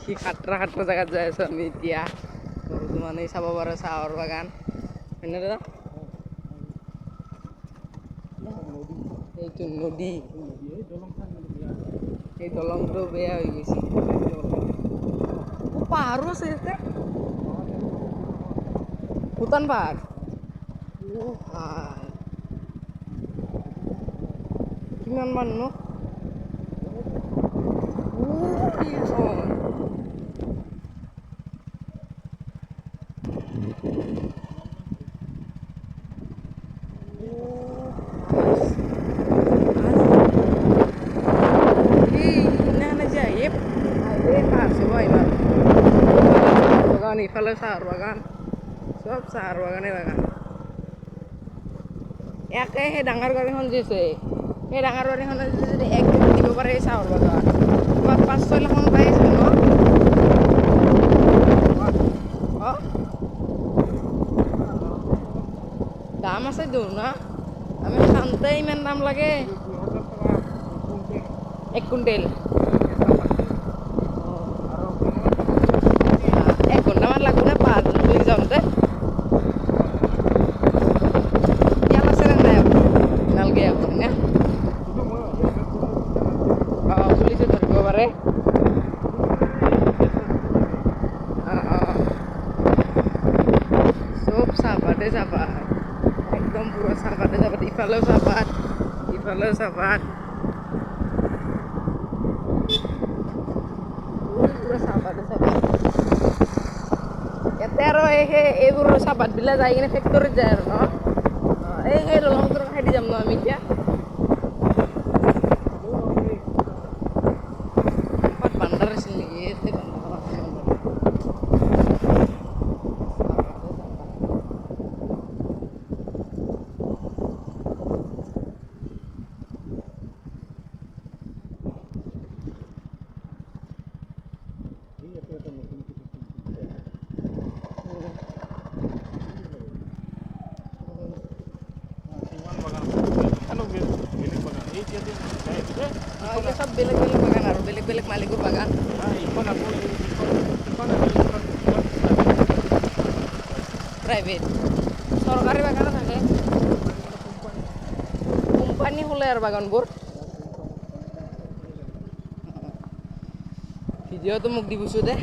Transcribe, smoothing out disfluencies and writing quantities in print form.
কি খাটৰা খাটৰা জেগাত যাই আছো আমি এতিয়া বৰ্তমানে চাব পাৰো চাহৰ বাগান হয়নে দাদা এইটো নদী এই দলংটো বেয়া হৈ গৈছে পাহাৰো আছে ইয়াতে ভূটান পাহাৰ কিমান মানুহ ইফালে চাহৰ বাগান চব চাহৰ বাগানে বাগান একে সেই ডাঙৰ গাড়ীখন যে আছে সেই ডাঙৰ গাড়ীখনত যদি এক দিব পাৰে সেই চাহৰ বাগান তোমাৰ 5-6 লাখ মান পাই আছে ন দাম আছে দিওঁ না আমি খাওঁতে ইমান দাম লাগে 1 কুইণ্টেল যাওঁতে তেল আছে নে নাই নালগে আপুনি পুলিচে ধৰিব পাৰে চব চাহপাতে চাহপাত একদম পুৰা চাহপাতে চাহপাত ইফালেও চাহপাত ইফালেও চাহপাত পুৰা চাহপাতে চাহপাত ইয়াতে আৰু এইবোৰ চাহপাতবিলাক যাই কিনে ফেক্টৰীত যায় আৰু ন সেই দলংটোৰ খাইদি যাম ন আমি এতিয়া বান্দাৰ আছিল নেকি ইয়াতে সব বেলেগ বেলেগ বাগান আৰু বেলেগ বেলেগ মালিকৰ বাগান প্ৰাইভেট চৰকাৰী বাগানো থাকে কোম্পানী খোলে আৰু বাগানবোৰ ভিডিঅ'টো মোক দিবিছোঁ দে